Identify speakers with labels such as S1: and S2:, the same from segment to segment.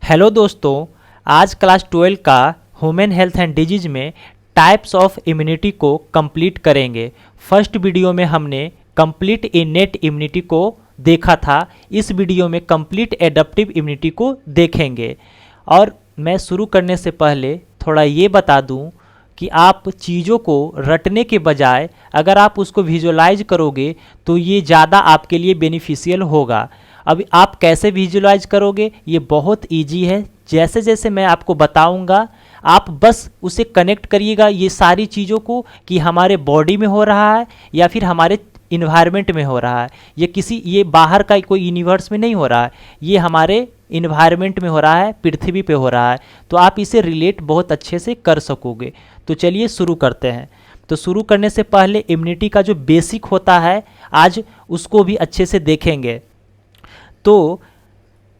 S1: Hello दोस्तों, आज class 12 का ह्यूमन हेल्थ एंड डिजीज में टाइप्स ऑफ इम्यूनिटी को कंप्लीट करेंगे। फर्स्ट वीडियो में हमने कंप्लीट इनेट इम्यूनिटी को देखा था। इस वीडियो में कंप्लीट एडप्टिव इम्यूनिटी को देखेंगे। और मैं शुरू करने से पहले थोड़ा ये बता दूं कि आप चीज़ों को रटने के बजाय अगर आप उसको विजुअलाइज करोगे तो ये ज़्यादा आपके लिए बेनिफिशियल होगा। अब आप कैसे विजुअलाइज करोगे, ये बहुत इजी है। जैसे जैसे मैं आपको बताऊंगा आप बस उसे कनेक्ट करिएगा ये सारी चीज़ों को कि हमारे बॉडी में हो रहा है या फिर हमारे इन्वायरमेंट में हो रहा है। ये बाहर का कोई यूनिवर्स में नहीं हो रहा है, ये हमारे इन्वायरमेंट में हो रहा है, पृथ्वी पे हो रहा है। तो आप इसे रिलेट बहुत अच्छे से कर सकोगे। तो चलिए शुरू करते हैं। तो शुरू करने से पहले इम्यूनिटी का जो बेसिक होता है आज उसको भी अच्छे से देखेंगे। तो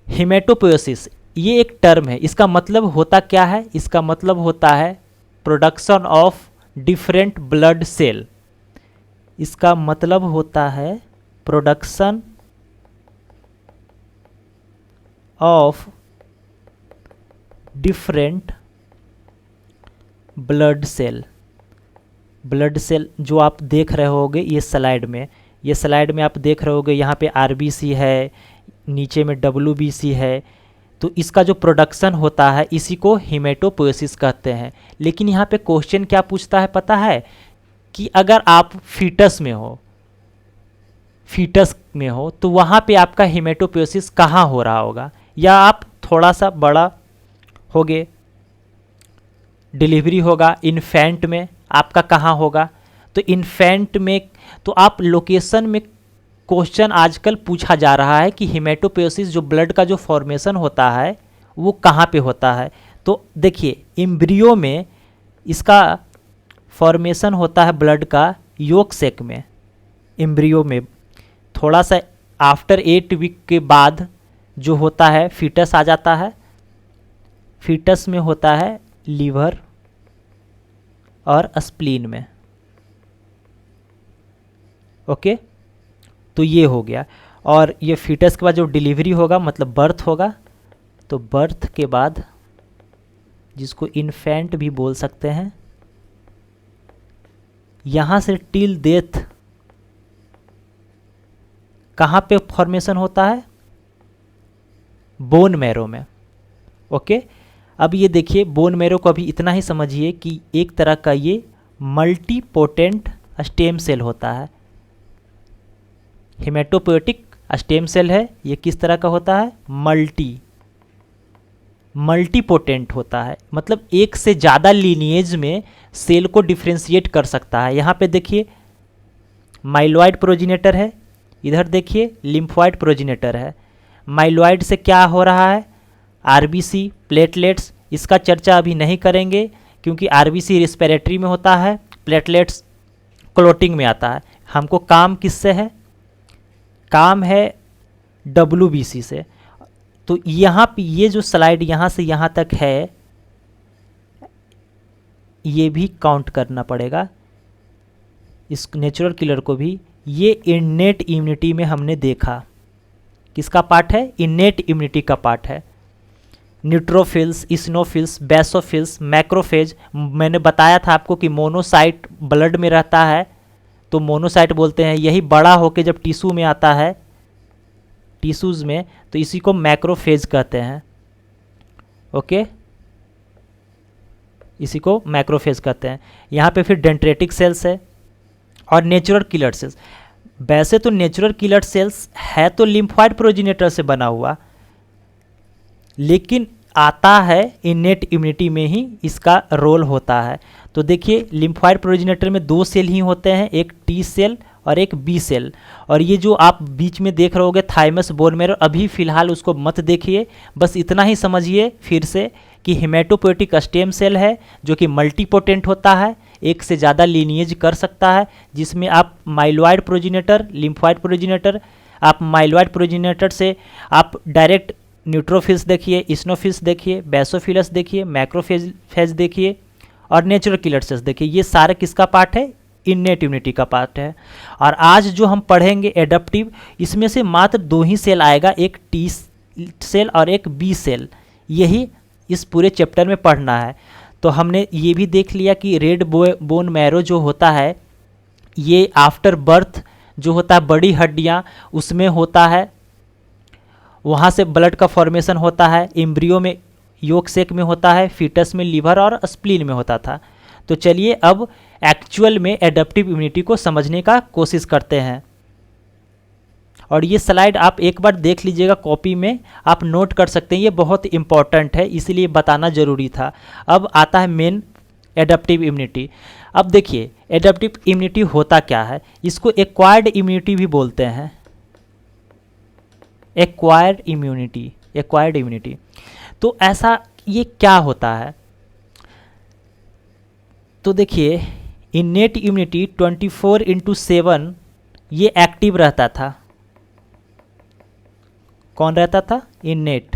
S1: हेमेटोपोएसिस ये एक टर्म है, इसका मतलब होता क्या है? इसका मतलब होता है production of different blood cell. इसका मतलब होता है production of different blood cell. Blood cell जो आप देख रहे होगे ये स्लाइड में आप देख रहे होगे, यहाँ पे आरबीसी है, नीचे में डब्ल्यूबीसी है। तो इसका जो प्रोडक्शन होता है इसी को हेमेटोपोएसिस कहते हैं। लेकिन यहाँ पे क्वेश्चन क्या पूछता है पता है कि अगर आप फीटस में हो तो वहाँ पे आपका हेमेटोपोएसिस कहाँ हो रहा होगा, या आप थोड़ा सा बड़ा होगे, डिलीवरी होगा, इन्फेंट में आपका कहाँ होगा। तो इन्फेंट में तो आप लोकेशन में क्वेश्चन आजकल पूछा जा रहा है कि हेमेटोपोएसिस जो ब्लड का जो फॉर्मेशन होता है वो कहाँ पे होता है। तो देखिए एम्ब्रियो में इसका फॉर्मेशन होता है ब्लड का योक सेक में, एम्ब्रियो में। थोड़ा सा आफ्टर 8 वीक के बाद जो होता है फीटस आ जाता है। फीटस में होता है लीवर और स्प्लीन में। ओके, तो ये हो गया। और ये फीटस के बाद जो डिलीवरी होगा मतलब बर्थ होगा, तो बर्थ के बाद जिसको इन्फेंट भी बोल सकते हैं, यहाँ से टिल डेथ कहाँ पे फॉर्मेशन होता है? बोन मैरो में। ओके, अब ये देखिए बोन मैरो को अभी इतना ही समझिए कि एक तरह का ये मल्टीपोटेंट स्टेम सेल होता है। हेमेटोपोएटिक स्टेम सेल है, ये किस तरह का होता है? मल्टीपोटेंट होता है, मतलब एक से ज़्यादा लीनिएज में सेल को डिफ्रेंशिएट कर सकता है। यहाँ पे देखिए माइलॉइड प्रोजिनेटर है, इधर देखिए लिम्फॉइड प्रोजिनेटर है। माइलॉइड से क्या हो रहा है? RBC, platelets. इसका चर्चा अभी नहीं करेंगे क्योंकि आरबीसी रिस्पिरेटरी में होता है, प्लेटलेट्स क्लोटिंग में आता है। हमको काम किससे है? काम है डब्ल्यूबीसी से। तो यहाँ पे ये जो स्लाइड यहाँ से यहाँ तक है ये भी काउंट करना पड़ेगा, इस नेचुरल किलर को भी। ये इनेट इम्यूनिटी में हमने देखा, किसका पार्ट है? इनेट इम्यूनिटी का पार्ट है। Neutrophils, इसिनोफिल्स, basophils, macrophage. मैंने बताया था आपको कि मोनोसाइट ब्लड में रहता है तो मोनोसाइट बोलते हैं। यही बड़ा होके जब टिश्यू में आता है, टिश्यूज में, तो इसी को मैक्रोफेज कहते हैं। ओके, इसी को मैक्रोफेज कहते हैं। यहाँ पे फिर डेंड्रेटिक सेल्स है और नेचुरल किलर सेल्स। वैसे तो नेचुरल किलर सेल्स है तो लिम्फॉइड प्रोजिनेटर से बना हुआ, लेकिन आता है इनेट इम्यूनिटी में ही इसका रोल होता है। तो देखिए लिम्फॉइड प्रोजिनेटर में 2 सेल ही होते हैं, एक टी सेल और एक बी सेल। और ये जो आप बीच में देख रहे होगे थाइमस बोन मैरो, अभी फ़िलहाल उसको मत देखिए, बस इतना ही समझिए फिर से कि हेमेटोपोएटिक स्टेम सेल है जो कि मल्टीपोटेंट होता है, एक से ज़्यादा लीनिएज कर सकता है, जिसमें आप माइलॉइड प्रोजिनेटर, लिम्फॉइड प्रोजिनेटर, आप माइलॉइड प्रोजिनेटर से आप डायरेक्ट न्यूट्रोफिल्स देखिए, इसिनोफिल्स देखिए, बेसोफिलस देखिए, मैक्रोफेज देखिए और नेचुरल किलर सेल्स देखिए। ये सारे किसका पार्ट है? इनेट इम्यूनिटी का पार्ट है। और आज जो हम पढ़ेंगे एडप्टिव, इसमें से मात्र 2 ही सेल आएगा, एक टी सेल और एक बी सेल। यही इस पूरे चैप्टर में पढ़ना है। तो हमने ये भी देख लिया कि रेड बोन मैरो जो होता है ये आफ्टर बर्थ जो होता है बड़ी हड्डियाँ उसमें होता है, वहाँ से ब्लड का फॉर्मेशन होता है। एम्ब्रियो में योक सेक में होता है, फीटस में लीवर और स्प्लीन में होता था। तो चलिए अब एक्चुअल में एडेप्टिव इम्यूनिटी को समझने का कोशिश करते हैं। और ये स्लाइड आप एक बार देख लीजिएगा, कॉपी में आप नोट कर सकते हैं, ये बहुत इंपॉर्टेंट है इसलिए बताना ज़रूरी था। अब आता है मेन एडेप्टिव इम्यूनिटी। अब देखिए एडेप्टिव इम्यूनिटी होता क्या है, इसको एक्वायर्ड इम्यूनिटी भी बोलते हैं। एक्वायर्ड इम्यूनिटी तो ऐसा ये क्या होता है, तो देखिए इनेट इम्यूनिटी 24/7 ये एक्टिव रहता था। कौन रहता था? इनेट।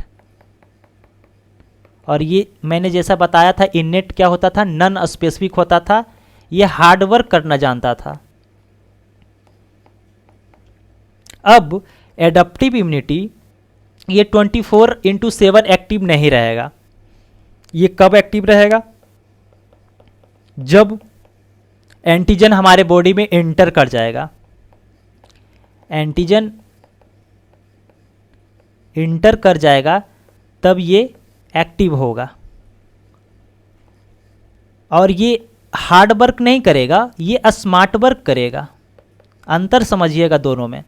S1: और ये मैंने जैसा बताया था इनेट क्या होता था, नॉन स्पेसिफिक होता था, ये हार्ड वर्क करना जानता था। अब एडेप्टिव इम्यूनिटी ये 24/7 एक्टिव नहीं रहेगा। ये कब एक्टिव रहेगा? जब एंटीजन हमारे बॉडी में एंटर कर जाएगा। एंटीजन इंटर कर जाएगा तब ये एक्टिव होगा। और ये हार्ड वर्क नहीं करेगा, ये स्मार्ट वर्क करेगा। अंतर समझिएगा दोनों में।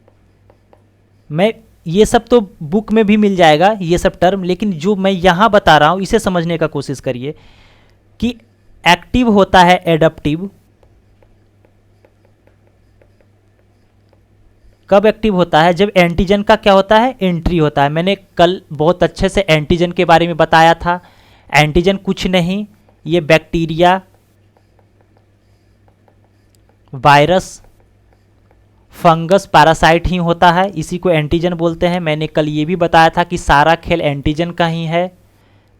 S1: मैं ये सब तो बुक में भी मिल जाएगा ये सब टर्म, लेकिन जो मैं यहाँ बता रहा हूँ इसे समझने का कोशिश करिए कि एक्टिव होता है एडेप्टिव कब एक्टिव होता है? जब एंटीजन का क्या होता है? एंट्री होता है। मैंने कल बहुत अच्छे से एंटीजन के बारे में बताया था। एंटीजन कुछ नहीं, ये बैक्टीरिया, वायरस, फंगस, पैरासाइट ही होता है, इसी को एंटीजन बोलते हैं। मैंने कल ये भी बताया था कि सारा खेल एंटीजन का ही है।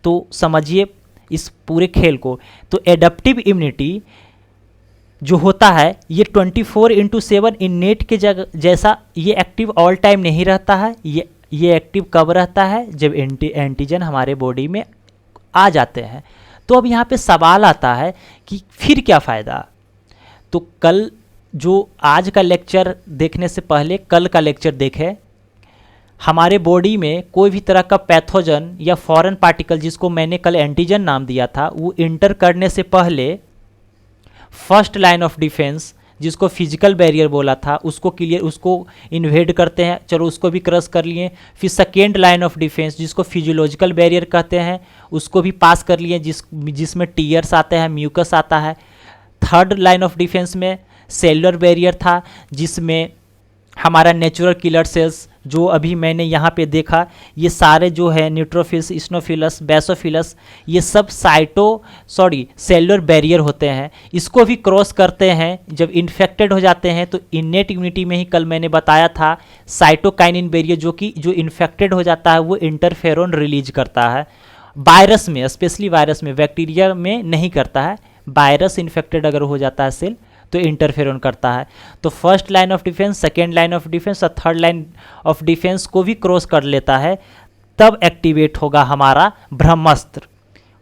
S1: तो समझिए इस पूरे खेल को। तो एडेप्टिव इम्यूनिटी जो होता है ये 24/7 इनेट के जैसा ये एक्टिव ऑल टाइम नहीं रहता है। ये एक्टिव कब रहता है? जब एंटीजन हमारे बॉडी में आ जाते हैं। तो अब यहाँ पे सवाल आता है कि फिर क्या फ़ायदा? तो कल जो आज का लेक्चर देखने से पहले कल का लेक्चर देखें। हमारे बॉडी में कोई भी तरह का पैथोजन या फॉरेन पार्टिकल जिसको मैंने कल एंटीजन नाम दिया था, वो इंटर करने से पहले फर्स्ट लाइन ऑफ डिफेंस जिसको फिजिकल बैरियर बोला था उसको इन्वेड करते हैं। चलो उसको भी क्रॉस कर लिए। फिर सेकेंड लाइन ऑफ डिफेंस जिसको फिजियोलॉजिकल बैरियर कहते हैं उसको भी पास कर लिए, जिसमें टीयर्स आते हैं, म्यूकस आता है। थर्ड लाइन ऑफ डिफेंस में सेलुलर बैरियर था जिसमें हमारा नेचुरल किलर सेल्स जो अभी मैंने यहाँ पे देखा, ये सारे जो है न्यूट्रोफिल्स, इस्नोफिलस, बेसोफिलस, ये सब सेलुलर बैरियर होते हैं। इसको भी क्रॉस करते हैं जब इन्फेक्टेड हो जाते हैं। तो इनेट इम्यूनिटी में ही कल मैंने बताया था साइटोकाइनिन बैरियर जो इन्फेक्टेड हो जाता है वो इंटरफेरोन रिलीज करता है। वायरस में, स्पेशली वायरस में, बैक्टीरिया में नहीं करता है। वायरस इन्फेक्टेड अगर हो जाता है सेल तो इंटरफेरोन करता है। तो first line of defence, second line of defence और थर्ड लाइन ऑफ डिफेंस को भी क्रॉस कर लेता है, तब एक्टिवेट होगा हमारा ब्रह्मास्त्र।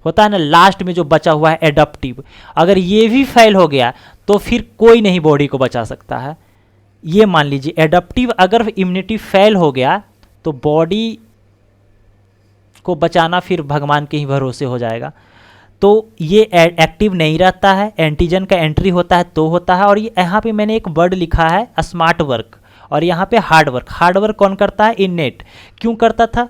S1: होता है ना लास्ट में जो बचा हुआ है एडेप्टिव। अगर ये भी फेल हो गया तो फिर कोई नहीं बॉडी को बचा सकता है। ये मान लीजिए एडेप्टिव अगर इम्यूनिटी फेल हो गया तो बॉडी को बचाना फिर भगवान के ही भरोसे हो जाएगा। तो ये एक्टिव नहीं रहता है, एंटीजन का एंट्री होता है तो होता है। और ये यहाँ पे मैंने एक वर्ड लिखा है स्मार्ट वर्क, और यहाँ पे हार्ड वर्क। हार्ड वर्क कौन करता है? इनेट। क्यों करता था?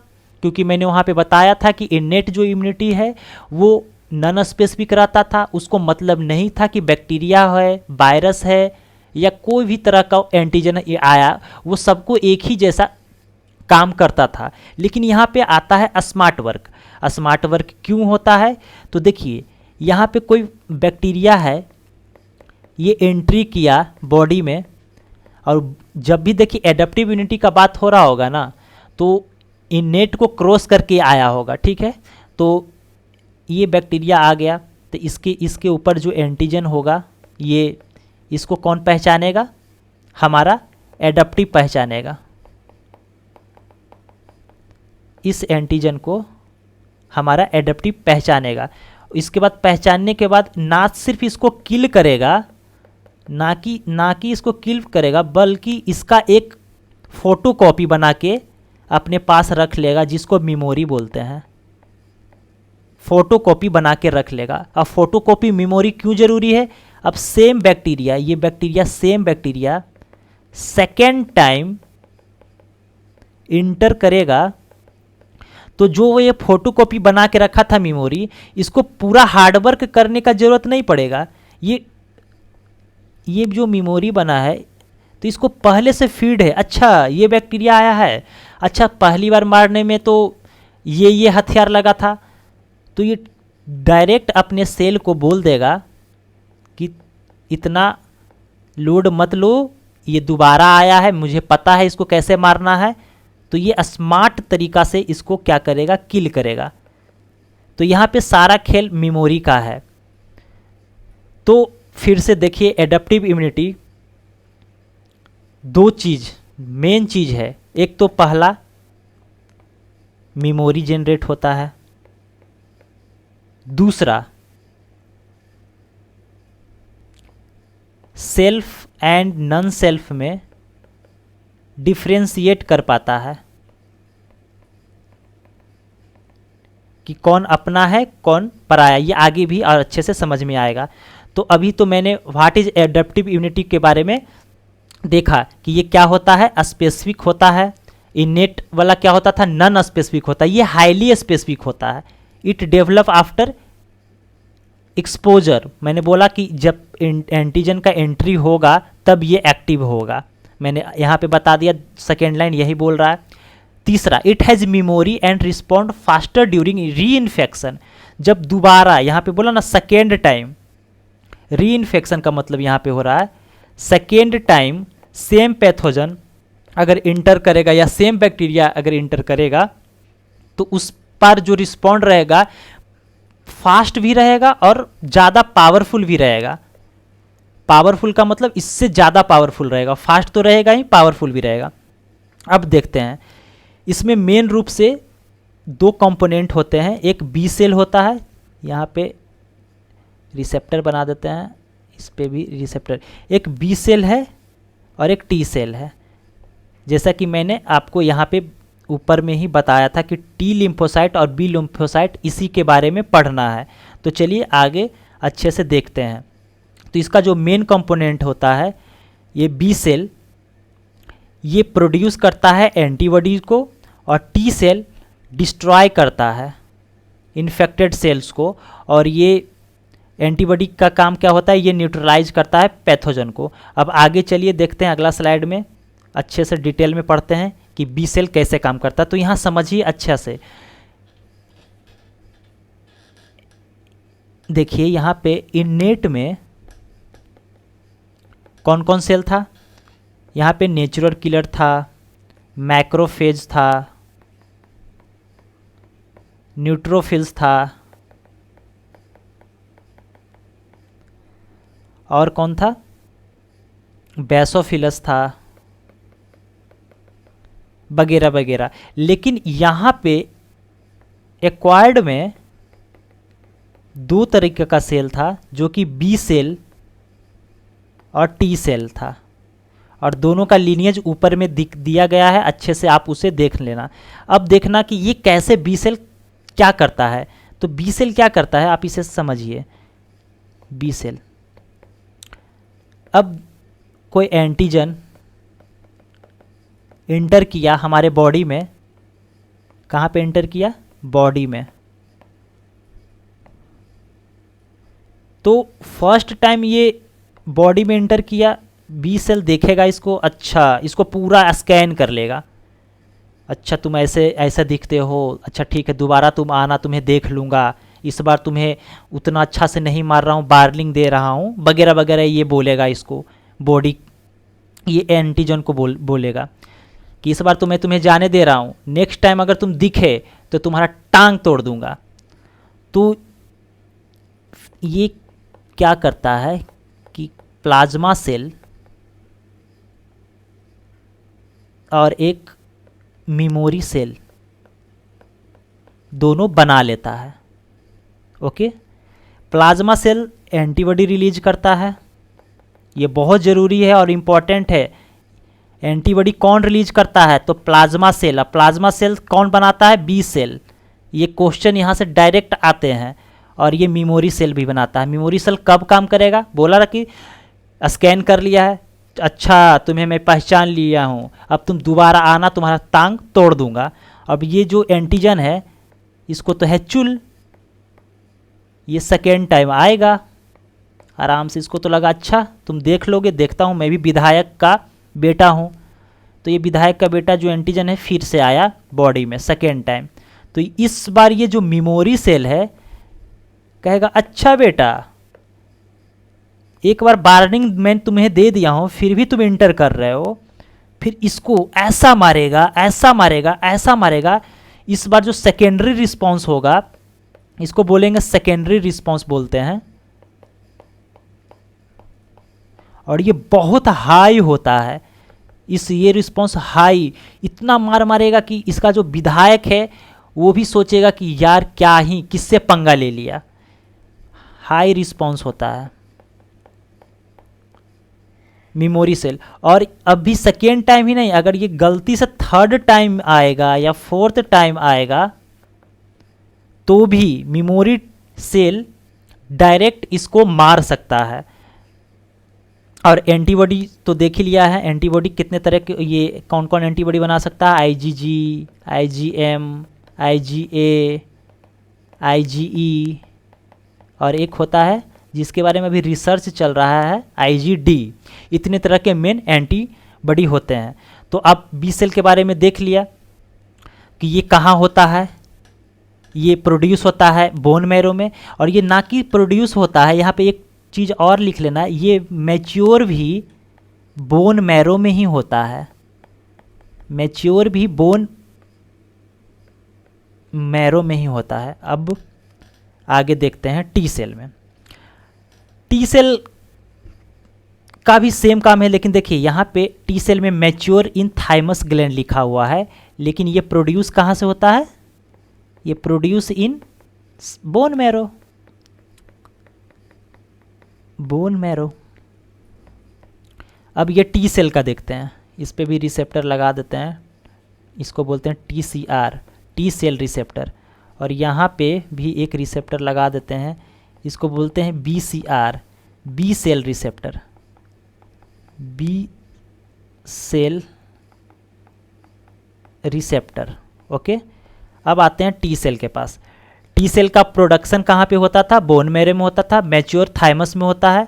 S1: क्योंकि मैंने वहाँ पे बताया था कि इनेट जो इम्यूनिटी है वो नॉन स्पेसिफिक रहता था। उसको मतलब नहीं था कि बैक्टीरिया है, वायरस है या कोई भी तरह का एंटीजन आया, वो सबको एक ही जैसा काम करता था। लेकिन यहाँ पे आता है स्मार्ट वर्क। स्मार्ट वर्क क्यों होता है? तो देखिए यहाँ पे कोई बैक्टीरिया है, ये एंट्री किया बॉडी में, और जब भी देखिए एडेप्टिव इम्यूनिटी का बात हो रहा होगा ना तो इनेट को क्रॉस करके आया होगा, ठीक है। तो ये बैक्टीरिया आ गया तो इसके ऊपर जो एंटीजन होगा ये इसको कौन पहचानेगा? हमारा एडेप्टिव पहचानेगा। इस एंटीजन को हमारा एडेप्टिव पहचानेगा। इसके बाद पहचानने के बाद ना सिर्फ इसको किल करेगा, ना कि इसको किल करेगा, बल्कि इसका एक फ़ोटो कॉपी बना के अपने पास रख लेगा, जिसको मेमोरी बोलते हैं। फ़ोटो कॉपी बना के रख लेगा। अब फ़ोटो कॉपी मेमोरी क्यों ज़रूरी है? अब सेम बैक्टीरिया, ये bacteria same bacteria second time inter करेगा, तो जो वो ये फोटो कॉपी बना के रखा था मेमोरी, इसको पूरा हार्डवर्क करने का ज़रूरत नहीं पड़ेगा। ये जो मेमोरी बना है तो इसको पहले से फीड है। अच्छा ये बैक्टीरिया आया है, अच्छा पहली बार मारने में तो ये हथियार लगा था, तो ये डायरेक्ट अपने सेल को बोल देगा कि इतना लोड मत लो, ये दोबारा आया है, मुझे पता है इसको कैसे मारना है। तो ये स्मार्ट तरीका से इसको क्या करेगा, किल करेगा। तो यहाँ पे सारा खेल मेमोरी का है। तो फिर से देखिए, एडेप्टिव इम्यूनिटी दो चीज़ मेन चीज़ है। एक तो पहला मेमोरी जनरेट होता है, दूसरा सेल्फ एंड नॉन सेल्फ में डिफ्रेंशिएट कर पाता है कि कौन अपना है कौन पराया। ये आगे भी और अच्छे से समझ में आएगा। तो अभी तो मैंने व्हाट इज एडेप्टिव इम्यूनिटी के बारे में देखा कि ये क्या होता है, स्पेसिफिक होता है। इनेट वाला क्या होता था, नॉन स्पेसिफिक होता है। ये हाईली स्पेसिफिक होता है। It develop after exposure. मैंने बोला कि जब एंटीजन का एंट्री होगा तब ये एक्टिव होगा। मैंने यहाँ पे बता दिया, सेकेंड लाइन यही बोल रहा है। तीसरा, it has memory and respond faster during री इन्फेक्शन। जब दोबारा यहाँ पे बोला ना सेकेंड टाइम, री इन्फेक्शन का मतलब यहाँ पे हो रहा है सेकेंड टाइम सेम पैथोजन अगर इंटर करेगा या सेम बैक्टीरिया अगर इंटर करेगा तो उस पर जो रिस्पॉन्ड रहेगा फास्ट भी रहेगा और ज़्यादा पावरफुल भी रहेगा। पावरफुल का मतलब इससे ज़्यादा पावरफुल रहेगा, फास्ट तो रहेगा ही, पावरफुल भी रहेगा। अब देखते हैं, इसमें मेन रूप से दो कंपोनेंट होते हैं। एक बी सेल होता है, यहाँ पे रिसेप्टर बना देते हैं, इस पे भी रिसेप्टर। एक बी सेल है और एक टी सेल है। जैसा कि मैंने आपको यहाँ पे ऊपर में ही बताया था कि टी लिम्फोसाइट और बी लिम्फोसाइट इसी के बारे में पढ़ना है। तो चलिए आगे अच्छे से देखते हैं। तो इसका जो मेन कंपोनेंट होता है ये बी सेल, ये प्रोड्यूस करता है एंटीबॉडीज को, और टी सेल डिस्ट्रॉय करता है इन्फेक्टेड सेल्स को। और ये एंटीबॉडी का काम क्या होता है, ये न्यूट्रलाइज करता है पैथोजन को। अब आगे चलिए देखते हैं, अगला स्लाइड में अच्छे से डिटेल में पढ़ते हैं कि बी सेल कैसे काम करता है। तो यहाँ समझिए अच्छा से, देखिए यहाँ पे इनेट में कौन कौन सेल था। यहाँ पे नेचुरल किलर था, मैक्रोफेज था, न्यूट्रोफिल्स था, और कौन था, बेसोफिलस था, वगैरह वगैरह। लेकिन यहाँ पे एक्वायर्ड में दो तरीके का सेल था, जो कि बी सेल और टी सेल था, और दोनों का लीनिएज ऊपर में दिया गया है, अच्छे से आप उसे देख लेना। अब देखना कि ये कैसे बी सेल क्या करता है। तो बी सेल क्या करता है आप इसे समझिए। बी सेल, अब कोई एंटीजन इंटर किया हमारे बॉडी में, कहाँ पे इंटर किया, बॉडी में। तो फर्स्ट टाइम ये बॉडी में इंटर किया, बी सेल देखेगा इसको, अच्छा इसको पूरा स्कैन कर लेगा। अच्छा तुम ऐसे दिखते हो, अच्छा ठीक है दोबारा तुम आना, तुम्हें देख लूँगा, इस बार तुम्हें उतना अच्छा से नहीं मार रहा हूँ, बार्लिंग दे रहा हूँ, वगैरह वगैरह ये बोलेगा इसको बॉडी, ये एंटीजन को बोलेगा कि इस बार तुम्हें जाने दे रहा हूँ, नेक्स्ट टाइम अगर तुम दिखे तो तुम्हारा टांग तोड़ दूंगा। तो ये क्या करता है कि प्लाज्मा सेल और एक मेमोरी सेल दोनों बना लेता है। Okay, plasma cell antibody release करता है, ये बहुत ज़रूरी है और इम्पॉर्टेंट है। एंटीबॉडी कौन रिलीज करता है? तो प्लाज्मा सेल। अब प्लाज्मा सेल कौन बनाता है? B cell. ये क्वेश्चन यहाँ से डायरेक्ट आते हैं। और ये मेमोरी सेल भी बनाता है। मेमोरी सेल कब काम करेगा? बोला ना कि स्कैन कर लिया है, अच्छा तुम्हें मैं पहचान लिया हूँ, अब तुम दोबारा आना, तुम्हारा टांग तोड़ दूंगा। अब ये जो एंटीजन है इसको तो है चुल, ये सेकेंड टाइम आएगा आराम से। इसको तो लगा अच्छा तुम देख लोगे, देखता हूँ, मैं भी विधायक का बेटा हूँ। तो ये विधायक का बेटा जो एंटीजन है फिर से आया बॉडी में सेकेंड टाइम। तो इस बार ये जो मेमोरी सेल है कहेगा अच्छा बेटा, एक बार वार्निंग मैं तुम्हें दे दिया हूँ फिर भी तुम इंटर कर रहे हो, फिर इसको ऐसा मारेगा, ऐसा मारेगा, ऐसा मारेगा। इस बार जो सेकेंडरी रिस्पॉन्स होगा इसको बोलेंगे सेकेंडरी रिस्पॉन्स बोलते हैं। और ये बहुत हाई होता है, ये रिस्पॉन्स हाई, इतना मार मारेगा कि इसका जो विधायक है वो भी सोचेगा कि यार क्या ही किससे पंगा ले लिया। हाई रिस्पॉन्स होता है मेमोरी सेल। और अभी सेकेंड टाइम ही नहीं, अगर ये गलती से थर्ड टाइम आएगा या फोर्थ टाइम आएगा तो भी मेमोरी सेल डायरेक्ट इसको मार सकता है। और एंटीबॉडी तो देख ही लिया है, एंटीबॉडी कितने तरह के, ये कौन कौन एंटीबॉडी बना सकता है? IgG, IgM, IgA, IgE, और एक होता है जिसके बारे में अभी रिसर्च चल रहा है IgD। इतने तरह के मेन एंटीबॉडी होते हैं। तो अब बी सेल के बारे में देख लिया कि ये कहाँ होता है, ये प्रोड्यूस होता है बोन मैरो में। और ये ना कि प्रोड्यूस होता है, यहाँ पे एक चीज़ और लिख लेना, ये मैच्योर भी बोन मैरो में ही होता है। मैच्योर भी बोन मैरो में ही होता है। अब आगे देखते हैं टी सेल में। टी सेल का भी सेम काम है, लेकिन देखिए यहाँ पे टी सेल में मैच्योर इन थाइमस ग्लैंड लिखा हुआ है, लेकिन ये प्रोड्यूस कहाँ से होता है? ये produce in bone marrow, bone marrow. अब ये टी सेल का देखते हैं, इस पे भी रिसेप्टर लगा देते हैं, इसको बोलते हैं TCR, टी सेल रिसेप्टर। और यहाँ पे भी एक रिसेप्टर लगा देते हैं, इसको बोलते हैं BCR, B cell receptor, B cell receptor. Okay, अब आते हैं टी सेल के पास। टी सेल का प्रोडक्शन कहाँ पे होता था? बोन मैरो में होता था, मैच्योर थाइमस में होता है।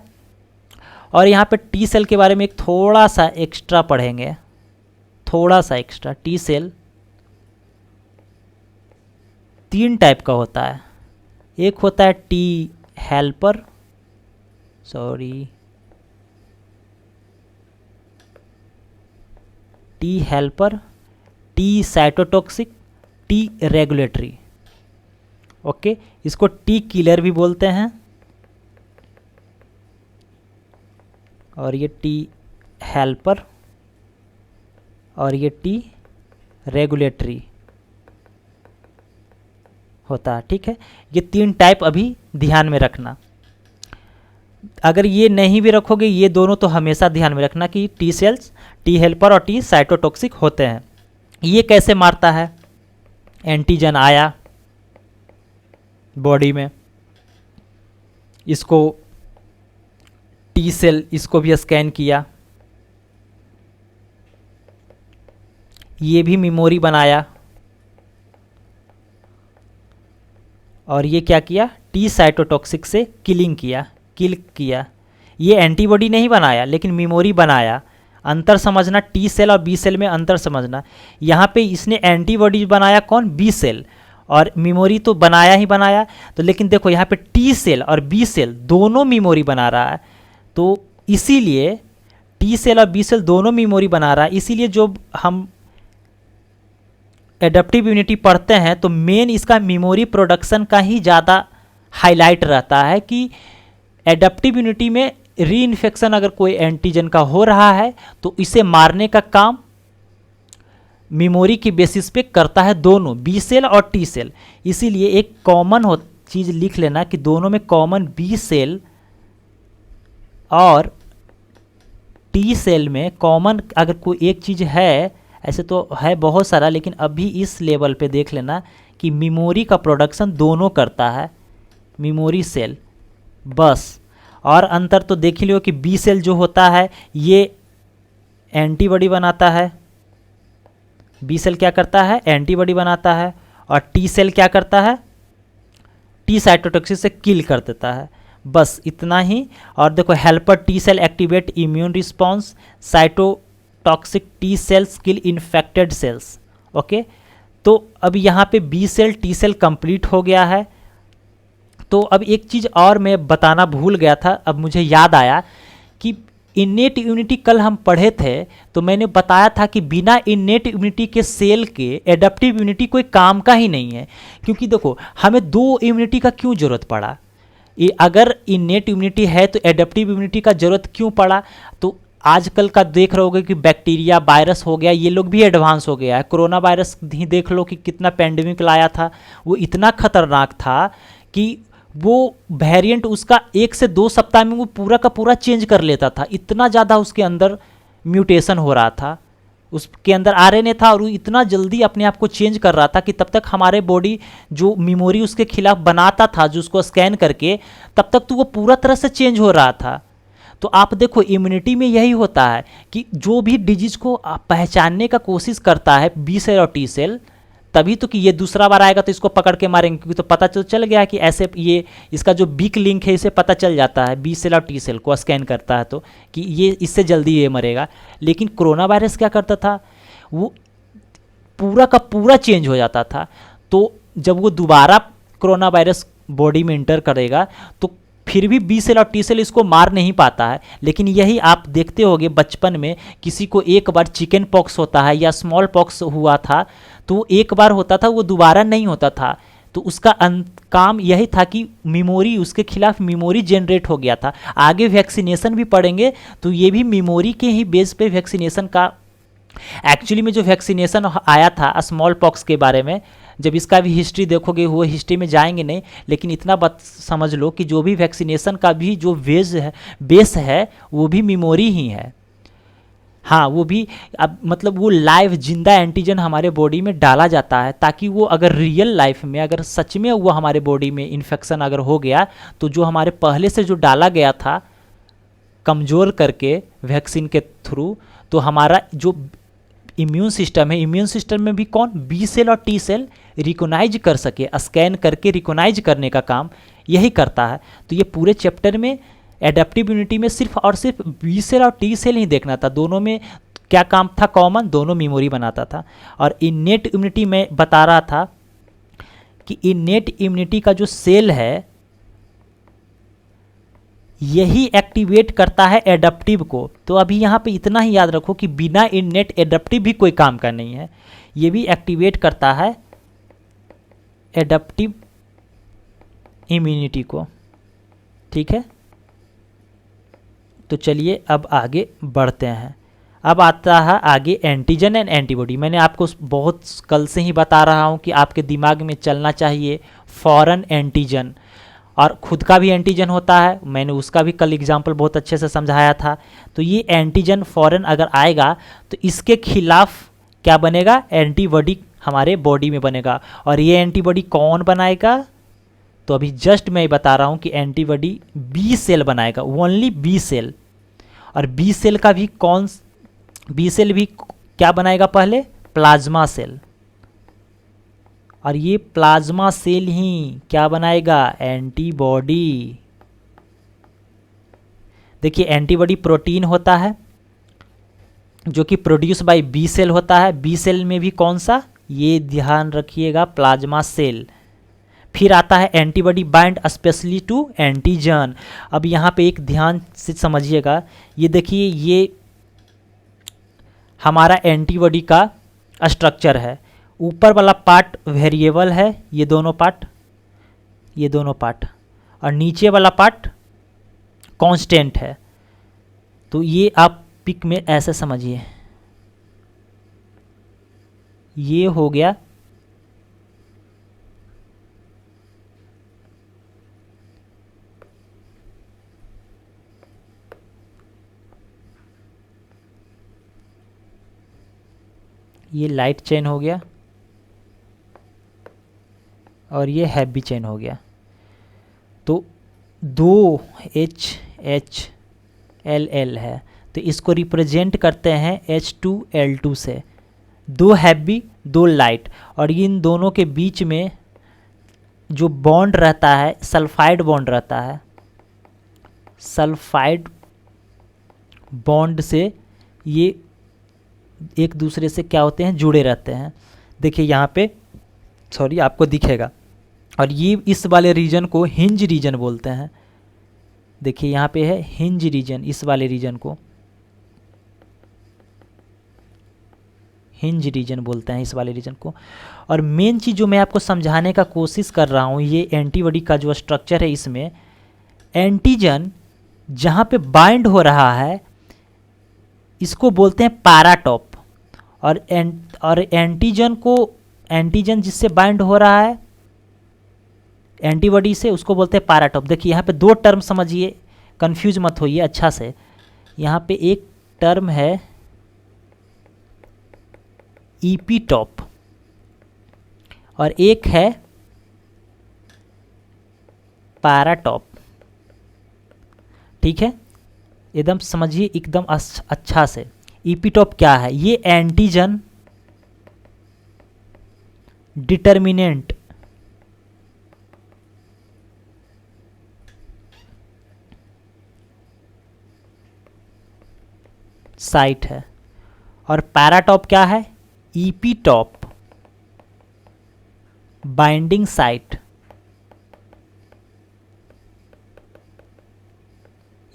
S1: और यहाँ पे टी सेल के बारे में एक थोड़ा सा एक्स्ट्रा पढ़ेंगे, थोड़ा सा एक्स्ट्रा। टी सेल 3 टाइप का होता है। एक होता है T helper, T helper, T cytotoxic, T regulatory. Okay, इसको टी किलर भी बोलते हैं। और ये टी हेल्पर और ये टी रेगुलेटरी होता है। ठीक है, ये 3 टाइप अभी ध्यान में रखना। अगर ये नहीं भी रखोगे, ये दोनों तो हमेशा ध्यान में रखना कि टी सेल्स टी हेल्पर और टी साइटोटॉक्सिक होते हैं। ये कैसे मारता है? एंटीजन आया बॉडी में, इसको टी सेल इसको भी स्कैन किया, ये भी मेमोरी बनाया, और ये क्या किया? टी साइटोटॉक्सिक से किल किया। ये एंटीबॉडी नहीं बनाया लेकिन मेमोरी बनाया। अंतर समझना, टी सेल और बी सेल में अंतर समझना। यहाँ पे इसने एंटीबॉडी बनाया कौन? बी सेल, और मेमोरी तो बनाया ही बनाया। तो लेकिन देखो यहाँ पे टी सेल और बी सेल दोनों मेमोरी बना रहा है, तो इसीलिए टी सेल और बी सेल दोनों मेमोरी बना रहा है। इसीलिए जो हम एडेप्टिव इम्यूनिटी पढ़ते हैं तो मेन इसका मेमोरी प्रोडक्शन का ही ज़्यादा हाईलाइट रहता है कि एडेप्टिव इम्यूनिटी में री इन्फेक्शन अगर कोई एंटीजन का हो रहा है तो इसे मारने का काम मेमोरी के बेसिस पे करता है दोनों, बी सेल और टी सेल। इसीलिए एक कॉमन चीज़ लिख लेना कि दोनों में कॉमन बी सेल और टी सेल में कॉमन अगर कोई एक चीज़ है, ऐसे तो है बहुत सारा, लेकिन अभी इस लेवल पे देख लेना कि मेमोरी का प्रोडक्शन दोनों करता है, मेमोरी सेल बस। और अंतर तो देख ही लो कि बी सेल जो होता है ये एंटीबॉडी बनाता है, बी सेल क्या करता है, एंटीबॉडी बनाता है, और टी सेल क्या करता है, टी साइटोटॉक्सिक से किल कर देता है, बस इतना ही। और देखो helper T cell activate immune response, cytotoxic T cells kill infected cells. Okay, तो अब यहाँ पे B cell T cell complete हो गया है। तो अब एक चीज़ और मैं बताना भूल गया था, अब मुझे याद आया कि इनेट इम्यूनिटी कल हम पढ़े थे, तो मैंने बताया था कि बिना इनेट इम्यूनिटी के सेल के एडेप्टिव इम्यूनिटी कोई काम का ही नहीं है। क्योंकि देखो हमें दो इम्यूनिटी का क्यों ज़रूरत पड़ा, अगर इनेट इम्यूनिटी है तो एडेप्टिव इम्यूनिटी का ज़रूरत क्यों पड़ा। तो आजकल का देख रहे होगे कि बैक्टीरिया वायरस हो गया, ये लोग भी एडवांस हो गया है। कोरोना वायरस ही देख लो कि कितना पैंडेमिक लाया था, वो इतना खतरनाक था कि वो वेरिएंट उसका 1 से 2 सप्ताह में वो पूरा का पूरा चेंज कर लेता था, इतना ज़्यादा उसके अंदर म्यूटेशन हो रहा था, उसके अंदर आरएनए था और वो इतना जल्दी अपने आप को चेंज कर रहा था कि तब तक हमारे बॉडी जो मेमोरी उसके खिलाफ बनाता था, जो उसको स्कैन करके, तब तक तो वो पूरा तरह से चेंज हो रहा था। तो आप देखो इम्यूनिटी में यही होता है कि जो भी डिजीज को पहचानने का कोशिश करता है बी सेल और टी सेल, तभी तो कि ये दूसरा बार आएगा तो इसको पकड़ के मारेंगे, क्योंकि तो पता चल गया कि ऐसे ये इसका जो वीक लिंक है इसे पता चल जाता है, बी सेल और टी सेल को स्कैन करता है तो कि ये इससे जल्दी ये मरेगा। लेकिन कोरोना वायरस क्या करता था, वो पूरा का पूरा चेंज हो जाता था। तो जब वो दोबारा कोरोना वायरस बॉडी में इंटर करेगा तो फिर भी बी सेल और टी सेल इसको मार नहीं पाता है। लेकिन यही आप देखते होंगे बचपन में किसी को एक बार चिकन पॉक्स होता है या स्मॉल पॉक्स हुआ था, तो वो एक बार होता था, वो दोबारा नहीं होता था। तो उसका काम यही था कि मेमोरी, उसके खिलाफ मेमोरी जनरेट हो गया था। आगे वैक्सीनेशन भी पढ़ेंगे तो ये भी मेमोरी के ही बेस पे वैक्सीनेशन का, एक्चुअली में जो वैक्सीनेशन आया था स्मॉल पॉक्स के बारे में, जब इसका भी हिस्ट्री देखोगे, वो हिस्ट्री में जाएंगे नहीं, लेकिन इतना बात समझ लो कि जो भी वैक्सीनेशन का भी जो बेस है वो भी मेमोरी ही है। हाँ, वो भी अब मतलब वो लाइव जिंदा एंटीजन हमारे बॉडी में डाला जाता है, ताकि वो अगर रियल लाइफ में अगर सच में वो हमारे बॉडी में इन्फेक्शन अगर हो गया तो जो हमारे पहले से जो डाला गया था कमज़ोर करके वैक्सीन के थ्रू, तो हमारा जो इम्यून सिस्टम है, इम्यून सिस्टम में भी कौन, बी सेल और टी सेल रिकोनाइज कर सके, स्कैन करके रिकोनाइज करने का काम यही करता है। तो ये पूरे चैप्टर में एडेप्टिव इम्यूनिटी में सिर्फ और सिर्फ बी सेल और टी सेल ही देखना था। दोनों में क्या काम था कॉमन, दोनों मेमोरी बनाता था। और इनेट इम्यूनिटी में बता रहा था कि इनेट इम्यूनिटी का जो सेल है यही एक्टिवेट करता है एडेप्टिव को। तो अभी यहाँ पे इतना ही याद रखो कि बिना इनेट एडेप्टिव भी कोई काम का नहीं है, ये भी एक्टिवेट करता है एडेप्टिव इम्यूनिटी को। ठीक है, तो चलिए अब आगे बढ़ते हैं। अब आता है आगे एंटीजन एंड एंटीबॉडी। मैंने आपको बहुत कल से ही बता रहा हूँ कि आपके दिमाग में चलना चाहिए फॉरेन एंटीजन और खुद का भी एंटीजन होता है, मैंने उसका भी कल एग्जाम्पल बहुत अच्छे से समझाया था। तो ये एंटीजन फॉरेन अगर आएगा तो इसके खिलाफ क्या बनेगा, एंटीबॉडी हमारे बॉडी में बनेगा। और ये एंटीबॉडी कौन बनाएगा, तो अभी जस्ट मैं बता रहा हूँ कि एंटीबॉडी बी सेल बनाएगा, ओनली बी सेल। और बी सेल का भी कौन, बी सेल भी क्या बनाएगा, पहले प्लाज्मा सेल, और ये प्लाज्मा सेल ही क्या बनाएगा, एंटीबॉडी। देखिए एंटीबॉडी प्रोटीन होता है जो कि प्रोड्यूस बाय बी सेल होता है। बी सेल में भी कौन सा, ये ध्यान रखिएगा, प्लाज्मा सेल। फिर आता है antibody bind specially to antigen. अब यहाँ पे एक ध्यान से समझिएगा, ये देखिए ये हमारा एंटीबॉडी का स्ट्रक्चर है। ऊपर वाला पार्ट वेरिएबल है, ये दोनों पार्ट, ये दोनों पार्ट, और नीचे वाला पार्ट कांस्टेंट है। तो ये आप पिक में ऐसे समझिए, ये हो गया ये लाइट चेन हो गया और ये हैवी चेन हो गया। तो 2HHLL है, तो इसको रिप्रेजेंट करते हैं H2L2 से, 2 हैवी 2 लाइट, और इन दोनों के बीच में जो बॉन्ड रहता है सल्फाइड बॉन्ड रहता है। सल्फाइड बॉन्ड से ये एक दूसरे से क्या होते हैं, जुड़े रहते हैं। देखिए यहाँ पे सॉरी आपको दिखेगा, और ये इस वाले रीजन को हिंज रीजन बोलते हैं। देखिए यहाँ पे है हिंज रीजन, इस वाले रीजन को हिंज रीजन बोलते हैं, इस वाले रीजन को। और मेन चीज़ जो मैं आपको समझाने का कोशिश कर रहा हूँ, ये एंटीबॉडी का जो स्ट्रक्चर है, इसमें एंटीजन जहाँ पे बाइंड हो रहा है इसको बोलते हैं पैराटॉप, और एंटीजन को, एंटीजन जिससे बाइंड हो रहा है एंटीबॉडी से, उसको बोलते हैं पैराटॉप। देखिए यहाँ पे 2 टर्म समझिए, कंफ्यूज मत होइए अच्छा से। यहाँ पे एक टर्म है ईपीटॉप और एक है पैराटॉप, ठीक है, एकदम समझिए एकदम अच्छा से। ईपीटॉप क्या है, ये एंटीजन डिटर्मिनेंट साइट है, और पैराटॉप क्या है, ईपीटॉप बाइंडिंग साइट।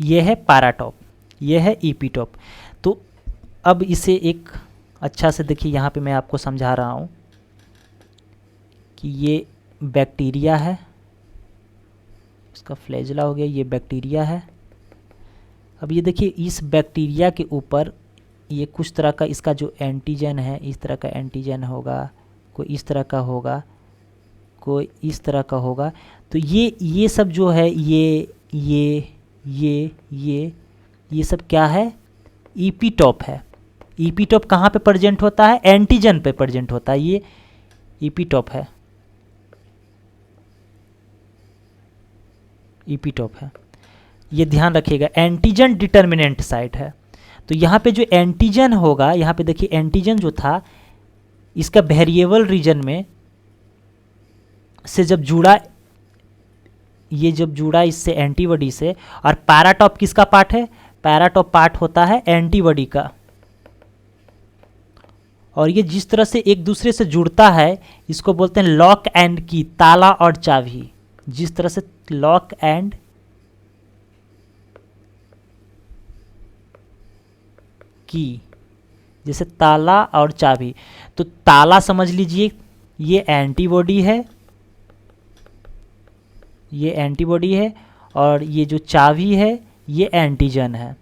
S1: यह है पैराटॉप, यह है ईपीटॉप। तो अब इसे एक अच्छा से देखिए, यहाँ पे मैं आपको समझा रहा हूँ कि ये बैक्टीरिया है, इसका फ्लैजेला हो गया, ये बैक्टीरिया है। अब ये देखिए इस बैक्टीरिया के ऊपर ये कुछ तरह का इसका जो एंटीजन है, इस तरह का एंटीजन होगा, कोई इस तरह का होगा, कोई इस तरह का होगा। तो ये सब जो है ये सब क्या है, ईपीटॉप है। ईपीटॉप कहाँ पे प्रेजेंट होता है, एंटीजन पे प्रेजेंट होता है, ये ईपीटॉप है, ईपीटॉप है। ये ध्यान रखिएगा, एंटीजन डिटर्मिनेंट साइट है। तो यहाँ पे जो एंटीजन होगा, यहाँ पे देखिए एंटीजन जो था इसका वेरिएबल रीजन में से जब जुड़ा, ये जब जुड़ा इससे एंटीबॉडी से, और पैराटॉप किसका पार्ट है, पैराटॉप पार्ट होता है एंटीबॉडी का। और ये जिस तरह से एक दूसरे से जुड़ता है इसको बोलते हैं लॉक एंड की, ताला और चाबी। जिस तरह से लॉक एंड की, जैसे ताला और चाबी। तो ताला समझ लीजिए ये एंटीबॉडी है, ये एंटीबॉडी है, और ये जो चाबी है ये एंटीजन है।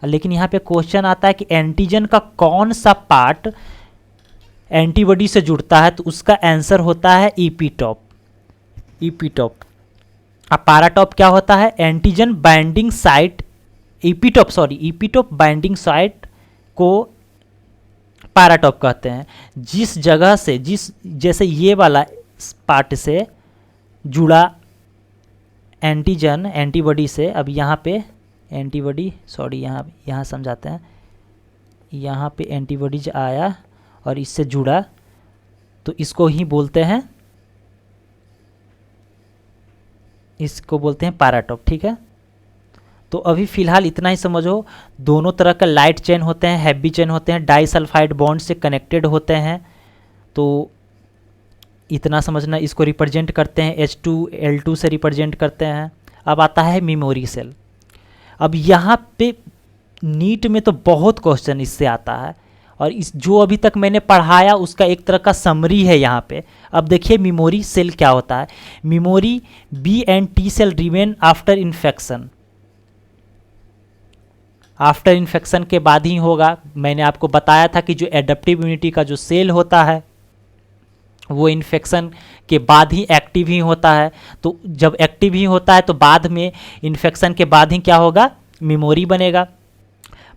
S1: लेकिन यहाँ पे क्वेश्चन आता है कि एंटीजन का कौन सा पार्ट एंटीबॉडी से जुड़ता है, तो उसका आंसर होता है ईपीटॉप, ईपीटॉप। अब पैराटॉप क्या होता है, antigen binding site, epitope binding site को पैराटॉप कहते हैं। जिस जगह से, जैसे ये वाला पार्ट से जुड़ा एंटीजन एंटीबॉडी से, अब यहाँ पे एंटीबॉडी, सॉरी यहाँ समझाते हैं, यहाँ पे एंटीबॉडीज आया और इससे जुड़ा, तो इसको ही बोलते हैं, इसको बोलते हैं पैराटॉप, ठीक है। तो अभी फ़िलहाल इतना ही समझो, दोनों तरह का लाइट चेन होते हैं, हैवी चेन होते हैं, डाइसल्फाइड बॉन्ड से कनेक्टेड होते हैं। तो इतना समझना, इसको रिप्रेजेंट करते हैं H2L2 से रिप्रेजेंट करते हैं। अब आता है मेमोरी सेल। अब यहाँ पे नीट में तो बहुत क्वेश्चन इससे आता है, और इस जो अभी तक मैंने पढ़ाया उसका एक तरह का समरी है यहाँ पे। अब देखिए मेमोरी सेल क्या होता है। Memory B and T cell remain after infection. After infection के बाद ही होगा। मैंने आपको बताया था कि जो एडेप्टिव इम्यूनिटी का जो सेल होता है वो इन्फेक्शन के बाद ही एक्टिव ही होता है। तो जब एक्टिव ही होता है तो बाद में इन्फेक्शन के बाद ही क्या होगा, मेमोरी बनेगा।